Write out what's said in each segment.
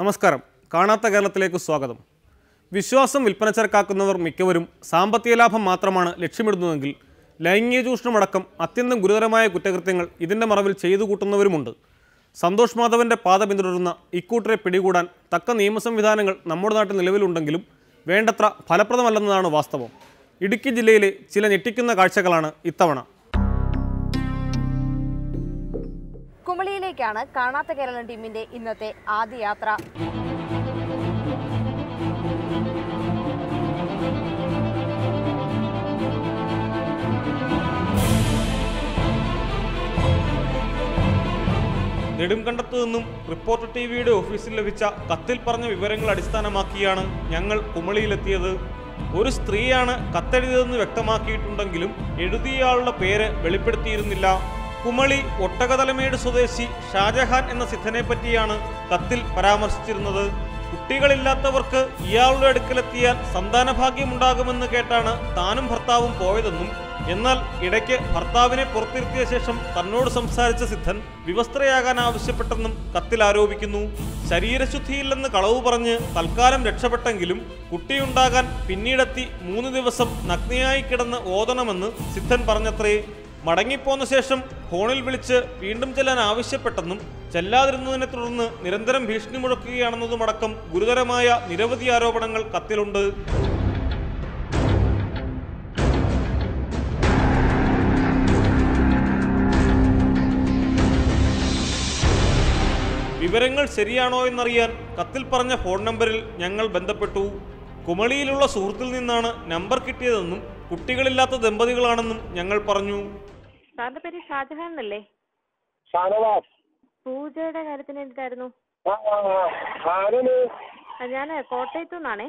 നമസ്കാരം. കാണാത്ത കേരളത്തിലേക്ക് സ്വാഗതം. വിശ്വാസം വിൽപ്പനച്ചരക്കാക്കുന്നവർ മിക്കവരും സാമ്പത്തിക ലാഭം മാത്രമാണ് ലക്ഷ്യമിടുന്നതെങ്കിൽ ലൈംഗിക ചൂഷണമടക്കം അത്യന്തം ഗുരുതരമായ കുറ്റകൃത്യങ്ങൾ ഇതിൻ്റെ മറവിൽ ചെയ്തു കൂട്ടുന്നവരുമുണ്ട്. സന്തോഷ് മാധവൻ്റെ പാത പിന്തുടരുന്ന ഇക്കൂട്ടരെ പിടികൂടാൻ തക്ക നിയമ സംവിധാനങ്ങൾ നമ്മുടെ നാട്ടിൽ നിലവിലുണ്ടെങ്കിലും വേണ്ടത്ര ഫലപ്രദമല്ലെന്നതാണ് വാസ്തവം. ഇടുക്കി ജില്ലയിലെ ചില ഞെട്ടിക്കുന്ന കാഴ്ചകളാണ് ഇത്തവണ. കുമളിയിലേക്കാണ് കാണാത്ത കേരളം ടീമിന്റെ ഇന്നത്തെ ആദ്യ യാത്ര. നെടുങ്കണ്ടത്തു നിന്നും റിപ്പോർട്ടർ ടിവിയുടെ ഓഫീസിൽ ലഭിച്ച കത്തിൽ പറഞ്ഞ വിവരങ്ങൾ അടിസ്ഥാനമാക്കിയാണ് ഞങ്ങൾ കുമളിയിലെത്തിയത്. ഒരു സ്ത്രീയാണ് കത്തെഴുതിയതെന്ന് വ്യക്തമാക്കിയിട്ടുണ്ടെങ്കിലും എഴുതിയയാളുടെ പേര് വെളിപ്പെടുത്തിയിരുന്നില്ല. കുമളി ഒട്ടകതലമേട് സ്വദേശി ഷാജഹാൻ എന്ന സിദ്ധനെ പറ്റിയാണ് കത്തിൽ പരാമർശിച്ചിരുന്നത്. കുട്ടികളില്ലാത്തവർക്ക് ഇയാളുടെ അടുക്കലെത്തിയാൽ സന്താനഭാഗ്യമുണ്ടാകുമെന്ന് കേട്ടാണ് താനും ഭർത്താവും പോയതെന്നും എന്നാൽ ഇടയ്ക്ക് ഭർത്താവിനെ പുറത്തിരുത്തിയ ശേഷം തന്നോട് സംസാരിച്ച സിദ്ധൻ വിവസ്ത്രയാകാൻ ആവശ്യപ്പെട്ടെന്നും കത്തിൽ ആരോപിക്കുന്നു. ശരീരശുദ്ധിയില്ലെന്ന് കളവ് പറഞ്ഞ് തൽക്കാലം രക്ഷപ്പെട്ടെങ്കിലും കുട്ടിയുണ്ടാകാൻ പിന്നീടെത്തി 3 ദിവസം നഗ്നയായി കിടന്ന് ഓതണമെന്ന് സിദ്ധൻ പറഞ്ഞത്രേ. മടങ്ങിപ്പോന്ന ശേഷം ഫോണിൽ വിളിച്ച് വീണ്ടും ചെല്ലാൻ ആവശ്യപ്പെട്ടെന്നും ചെല്ലാതിരുന്നതിനെ തുടർന്ന് നിരന്തരം ഭീഷണി മുഴക്കുകയാണെന്നതുമടക്കം ഗുരുതരമായ നിരവധി ആരോപണങ്ങൾ കത്തിലുണ്ട്. വിവരങ്ങൾ ശരിയാണോ എന്നറിയാൻ കത്തിൽ പറഞ്ഞ ഫോൺ നമ്പറിൽ ഞങ്ങൾ ബന്ധപ്പെട്ടു. കുമളിയിലുള്ള സുഹൃത്തിൽ നിന്നാണ് നമ്പർ കിട്ടിയതെന്നും കുട്ടികളില്ലാത്ത ദമ്പതികളാണെന്നും ഞങ്ങൾ പറഞ്ഞു. സാറിന്റെ പേര് ഷാജഹാൻ എന്നല്ലേ? പൂജയുടെ കാര്യത്തിന് വേണ്ടിട്ടായിരുന്നു. ഞാൻ കോട്ടയത്തു നിന്നാണേ.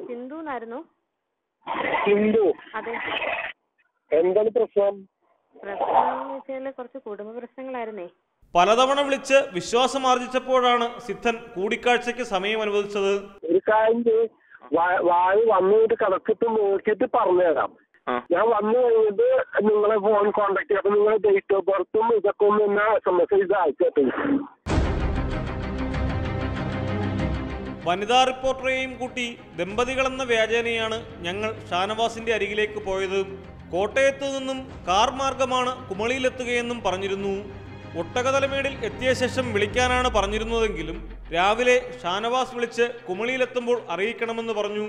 സിന്ധു എന്നായിരുന്നു. അതെ. എന്താണ് പ്രശ്നം? പ്രശ്നം വെച്ചാല് കുറച്ച് കുടുംബ പ്രശ്നങ്ങളായിരുന്നേ. പലതവണ വിളിച്ച് വിശ്വാസം ആർജിച്ചപ്പോഴാണ് സിദ്ധൻ കൂടിക്കാഴ്ചയ്ക്ക് സമയം അനുവദിച്ചത്. ഒരു കാര്യം വായു വന്നിട്ട് കണക്കിട്ട് നോക്കിയിട്ട് പറഞ്ഞുതരാം. ഞാൻ വന്നു കഴിഞ്ഞിട്ട് നിങ്ങളെ ഫോൺ കോണ്ടാക്ട് ചെയ്യാം. അപ്പൊ നിങ്ങളെ ഡേറ്റ് ഓഫ് ബർത്തും ഇതൊക്കെ ഒന്ന് എന്നെ SMS ചെയ്ത് അയച്ചിട്ട്. വനിതാ റിപ്പോർട്ടറെയും കൂട്ടി ദമ്പതികളെന്ന വ്യാജേനയാണ് ഞങ്ങൾ ഷാനവാസിന്റെ അരികിലേക്ക് പോയത്. കോട്ടയത്തു നിന്നും കാർ മാർഗമാണ് കുമളിയിലെത്തുകയെന്നും പറഞ്ഞിരുന്നു. ഒട്ടകതലമേടിൽ എത്തിയ ശേഷം വിളിക്കാനാണ് പറഞ്ഞിരുന്നതെങ്കിലും രാവിലെ ഷാനവാസ് വിളിച്ച് കുമളിയിലെത്തുമ്പോൾ അറിയിക്കണമെന്ന് പറഞ്ഞു.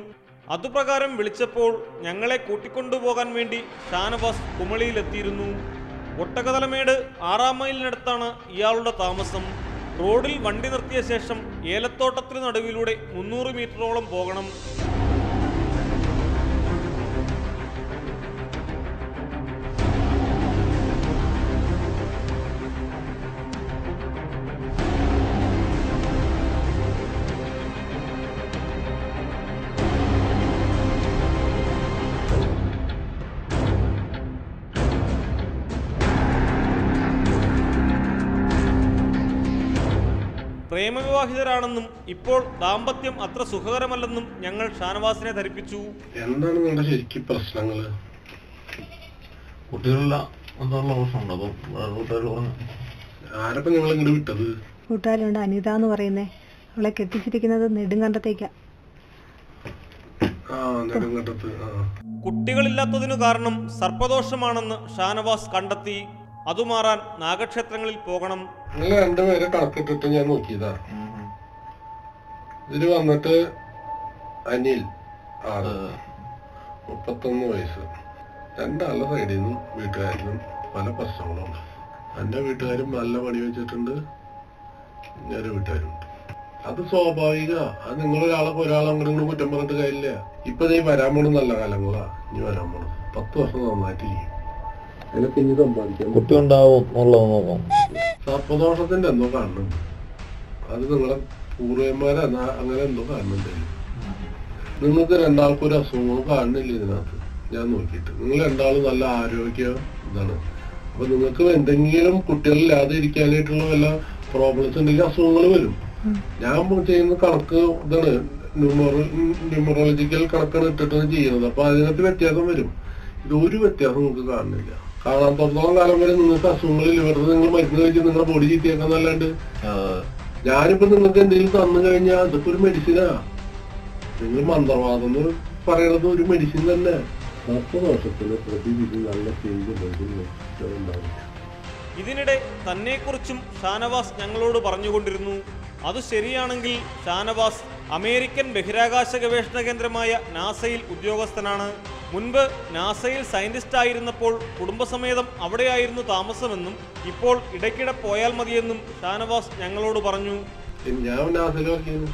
അതുപ്രകാരം വിളിച്ചപ്പോൾ ഞങ്ങളെ കൂട്ടിക്കൊണ്ടുപോകാൻ വേണ്ടി ഷാനവാസ് കുമളിയിലെത്തിയിരുന്നു. ഒട്ടകതലമേട് 6-ാം മൈലിനടുത്താണ് ഇയാളുടെ താമസം. റോഡിൽ വണ്ടി നിർത്തിയ ശേഷം ഏലത്തോട്ടത്തിന് നടുവിലൂടെ 300 മീറ്ററോളം പോകണം. പ്രേമവിവാഹിതരാണെന്നും ഇപ്പോൾ ദാമ്പത്യം അത്ര സുഖകരമല്ലെന്നും ഞങ്ങൾ ഷാനവാസിനെ ധരിപ്പിച്ചു. എന്താണ് നിങ്ങളുടെ ശരിക്കും പ്രശ്നങ്ങള്? ആരപ്പം നിങ്ങൾ ഇങ്ങോട്ട് വിട്ടത്? കൂട്ടുകാരുണ്ട് അനിത എന്ന് പറയുന്നേ. അവളെ കെട്ടിച്ചിരിക്കുന്നത് നെടുങ്കണ്ടത്തേക്കാ. നെടുങ്കണ്ടത്ത്. കുട്ടികളില്ലാത്തതിനു കാരണം സർപ്പദോഷമാണെന്ന് ഷാനവാസ് കണ്ടെത്തി. അതുമാറാൻ നാഗക്ഷേത്രങ്ങളിൽ പോകണം. നിങ്ങൾ രണ്ടുപേരെ കണക്കിട്ടിട്ട് ഞാൻ നോക്കിയതാ. ഇതില് വന്നിട്ട് അനിൽ 31 വയസ്സ്. രണ്ടാളുടെ സൈഡിൽ നിന്നും വീട്ടുകാരിലും പല പ്രശ്നങ്ങളുണ്ട്. എന്റെ വീട്ടുകാരും നല്ല പണി വെച്ചിട്ടുണ്ട്, ഞാനൊരു വീട്ടുകാരുണ്ട്. അത് സ്വാഭാവിക. അത് നിങ്ങളൊരാളെ അങ്ങോട്ട് കുറ്റം പറഞ്ഞിട്ട് കാര്യമില്ല. ഇപ്പൊ നീ വരാൻ പോണ നല്ല കാലങ്ങളാ. ഇനി വരാൻ പോണത് 10 വർഷം നന്നായിട്ടിരിക്കും. അതിനൊക്കെ ഇനി സമ്പാദിക്കാം. കുട്ടി ഉണ്ടാവും. സർപ്പദോഷത്തിന്റെ എന്തോ കാണുന്നുണ്ട്. അത് നിങ്ങളെ പൂർവന്മാരെ അങ്ങനെ എന്തോ കാണുന്നുണ്ട്. നിങ്ങൾക്ക് രണ്ടാൾക്കും ഒരു അസുഖങ്ങളും കാണുന്നില്ല ഇതിനകത്ത്. ഞാൻ നോക്കിയിട്ട് നിങ്ങൾ രണ്ടാളും നല്ല ആരോഗ്യ ഇതാണ്. അപ്പൊ നിങ്ങൾക്ക് എന്തെങ്കിലും കുട്ടികളില്ലാതെ ഇരിക്കാനായിട്ടുള്ള വല്ല പ്രോബ്ലംസ് ഉണ്ടെങ്കിൽ അസുഖങ്ങൾ വരും. ഞാൻ ചെയ്യുന്ന കണക്ക് ഇതാണ്, ന്യൂമറോളജിക്കൽ കണക്കാണ് ഇട്ടിട്ടാണ് ചെയ്യുന്നത്. അപ്പൊ അതിനകത്ത് വ്യത്യാസം വരും. ഇതൊരു വ്യത്യാസം നിങ്ങൾക്ക് കാണുന്നില്ല. കാണാത്തോളം കാലം വരെ നിങ്ങൾക്ക് അസുഖങ്ങളില്ല. വെറുതെ നിങ്ങൾ മരുന്ന് കഴിച്ച് നിങ്ങളുടെ ബോഡി ചീത്തയാക്കാന്നല്ലാണ്ട് ഞാനിപ്പോ നിങ്ങൾക്ക് എന്തെങ്കിലും തന്നു കഴിഞ്ഞാൽ അതൊക്കെ ഒരു മെഡിസിനാ. നിങ്ങൾ മന്ത്രവാദം എന്ന് പറയണത് ഒരു മെഡിസിൻ തന്നെ. 40 വർഷത്തിന് പ്രതിവിധി നല്ല ചേഞ്ച് ഉണ്ടാവില്ല. ഇതിനിടെ തന്നെക്കുറിച്ചും ഷാനവാസ് ഞങ്ങളോട് പറഞ്ഞുകൊണ്ടിരുന്നു. അത് ശരിയാണെങ്കിൽ ഷാനവാസ് അമേരിക്കൻ ബഹിരാകാശ ഗവേഷണ കേന്ദ്രമായ നാസയിൽ ഉദ്യോഗസ്ഥനാണ്. മുൻപ് നാസയിൽ സയന്റിസ്റ്റ് ആയിരുന്നപ്പോൾ കുടുംബസമേതം അവിടെയായിരുന്നു താമസമെന്നും ഇപ്പോൾ ഇടയ്ക്കിടെ പോയാൽ മതിയെന്നും ഷാനവാസ് ഞങ്ങളോട് പറഞ്ഞു. ഞാൻ നാസയിൽ വർക്ക് ചെയ്യുന്നു.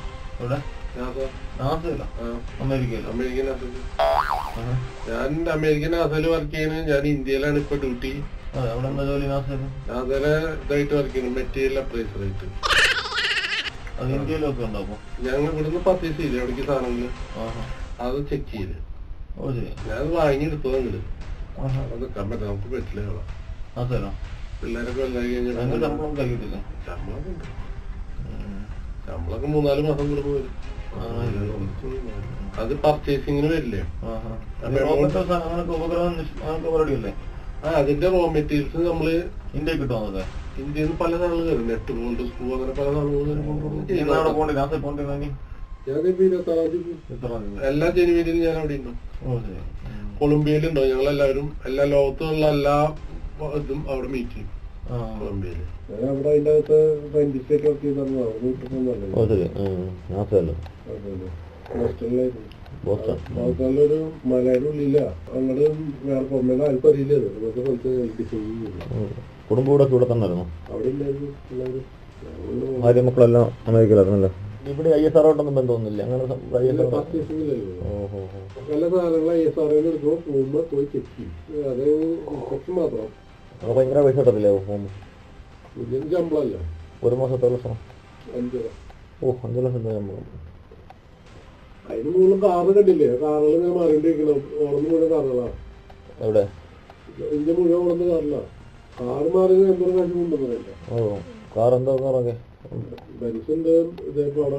ഞാൻ അമേരിക്കൻ നാസയിൽ വർക്ക് ചെയ്യുന്നത്. ഞാൻ ഇന്ത്യയിലാണ് ഇപ്പൊ ഡ്യൂട്ടി. നാസയിലെ ഇതായിട്ട് വർക്ക് ചെയ്യുന്നു, മെറ്റീരിയൽ അപ്രൈസർ ആയിട്ട്. ഞങ്ങൾ ഇവിടുന്ന് പർച്ചേസ് ചെയ്യില്ലേ അവിടേക്ക് സാധനങ്ങള്, അത് ചെക്ക് ചെയ്ത് ഞാൻ വാങ്ങിയെടുത്തത്. അങ്ങോട്ട് അത് നിൽക്കാൻ പറ്റില്ല, നമുക്ക് പറ്റില്ല. പിള്ളേരൊക്കെ വലുതായി കഴിഞ്ഞാൽ ശമ്പളമൊക്കെ 3-4 മാസം കൂടുമ്പോ വരും. അത് പർച്ചേസിങ്ങിന് വരില്ലേ. അതിന്റെ റോ മെറ്റീരിയൽസ് നമ്മള് ഇന്ത്യയിൽ കിട്ടും. ഇന്ത്യയിൽ നിന്ന് പല സാധനങ്ങൾ കയറും, നെറ്റ് ബോൾഡ്, സ്ക്രൂ, അങ്ങനെ പല സാധനങ്ങളും. എല്ലാ ജനുവരിയിലും ഞാൻ അവിടെ ഉണ്ടാവും. കൊളംബിയയിലുണ്ടോ. ഞങ്ങളെല്ലാവരും എല്ലാ ലോകത്തുള്ള എല്ലാ ഇതും അവിടെ മീറ്റ് ചെയ്യും കൊളംബിയയില്. ഞാൻ അവിടെ അതിന്റെ അകത്ത് സയന്റിസ്റ്റ് വർക്ക് ചെയ്തായിരുന്നു. ഒരു മലയുടെ ഉള്ളില്ല, അങ്ങോട്ട് വേറെ പുറമേല ആർക്കും അറിയില്ല. കുടുംബം ഇവിടെ തന്നെ ആയിരുന്നു. അവിടെ ഉണ്ടായിരുന്നു എല്ലാവരും. ഭാര്യ മക്കളെല്ലാം അമേരിക്കയിലായിരുന്നല്ലോ. ഇവിടെ ISR ആയിട്ടൊന്നും ബന്ധമൊന്നുമില്ല. അങ്ങനെ പല സാധനങ്ങൾ ISR എടുക്കുമ്പോൾ പോകുമ്പോ പോയി ചെക്ക് ചെയ്യും. അത് കുറച്ച് മാത്രം. ഭയങ്കര പൈസ കിട്ടത്തില്ലേ പോകുമ്പോ? ഇതിന് ശമ്പളമല്ല. ഒരു മാസത്തെ ലക്ഷം 5 ലക്ഷം. 5 ലക്ഷം ശമ്പളം. അതിന് മുകളിൽ കാറ് കണ്ടില്ലേ? കാറുകൾ ഇങ്ങനെ മാറിണ്ടിരിക്കണം. ഓർന്ന് മുഴുവൻ കാറുകളാണ്. എവിടെ? ഇന്ത്യ മുഴുവൻ ഓർന്ന് കാറില്ല. കാറ് മാറി എന്തോ കാശ് കൊണ്ടുവന്നില്ല. കാർ എന്താ കാറൊക്കെ ബെൻസുണ്ട്. ഇതേപോലെ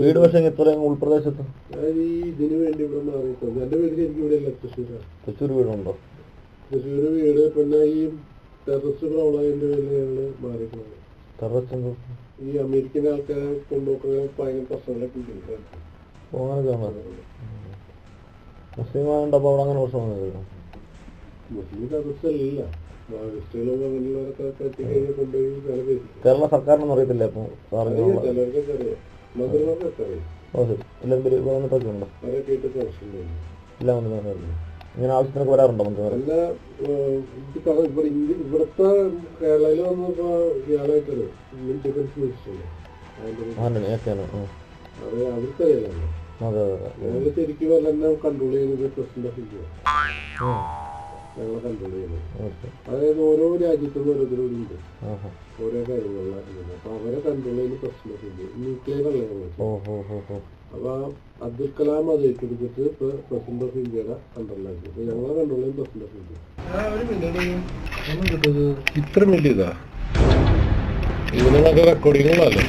വീട് പക്ഷേ ഇത്രയും ഉൾപ്രദേശത്ത് ഞാൻ ഈ ഇതിന് വേണ്ടി ഇവിടെ മാറിയിട്ടുണ്ട്. എന്റെ വീട് ശരിക്കും ഇവിടെ അല്ല, തൃശ്ശൂരാണ്. തൃശ്ശൂർ വീടുണ്ടോ? തൃശ്ശൂര് വീട്. പിന്നെ ഈ ടെററിസ്റ്റ് പ്രോബ്ലത്തിന്റെ പേരിൽ ഞങ്ങള് മാറിയിട്ടുണ്ട്. ടെററിസ്റ്റ് ഈ അമേരിക്കൻ ആൾക്കാരെ കൊണ്ടുപോക്കുന്ന ഭയങ്കര പ്രശ്നങ്ങളൊക്കെ മുസ്ലിം ആയതുകൊണ്ടപ്പോ അവിടെ അങ്ങനെ പ്രശ്നമൊന്നുമില്ല. മുസ്ലിം ടെററിസ്റ്റ് അല്ല, മാവോയിസ്റ്റുകളും അങ്ങനെയുള്ളവരൊക്കെ കെട്ടിക്കഴിഞ്ഞാൽ കൊണ്ടുപോയി വില പേര്. കേരള സർക്കാരിനൊന്നും അറിയത്തില്ല അപ്പൊ? ചിലർക്കൊക്കെ അറിയാം, മന്ത്രിമാർക്കൊക്കെ അറിയാം. വന്നിട്ടൊക്കെ ഉണ്ടോ? അവരൊക്കെ ആയിട്ട് കണക്ഷൻ ചെയ്യുന്നു. ഇല്ല മന്ത്രിമാർ ഇങ്ങനെ ആവശ്യത്തിനൊക്കെ വരാറുണ്ടോ മന്ത്രിമാർ? അല്ല, ഇവിടുത്തെ കേരളയിൽ വന്നപ്പോ ഇയാളായിട്ടത് ഇന്ത്യൻ ഡിഫൻസ് മിനിസ്റ്റർ അത് അവർക്കറിയാലോ. ഞങ്ങൾ ശരിക്കും തന്നെ കൺട്രോൾ ചെയ്യുന്നത് പ്രസിഡന്റ് ഓഫ് ഇന്ത്യ. ഞങ്ങളെ കൺട്രോൾ ചെയ്യുന്നത്. അതായത് ഓരോ രാജ്യത്തും ഓരോരുത്തരോടും ഉണ്ട് ഓരോ കാര്യങ്ങളിലാണ്. അപ്പൊ അവരെ കൺട്രോൾ ചെയ്യുന്ന പ്രസിഡന്റ് ഓഫ് ഇന്ത്യ. ന്യൂക്ലിയർ അല്ലേ ഞങ്ങൾ. അപ്പൊ അബ്ദുൽ കലാം അത് ഏറ്റെടുത്തിട്ട് ഇപ്പൊ പ്രസിഡന്റ് ഓഫ് ഇന്ത്യയുടെ കൺട്രോളിലാക്കി. അപ്പൊ ഞങ്ങളെ കൺട്രോൾ ചെയ്യുന്ന പ്രസിഡന്റ് ഓഫ് ഇന്ത്യ. ഇത്ര വലിയതാ ഇതിനൊക്കെ റെക്കോർഡിങ്ങുകളല്ലേ?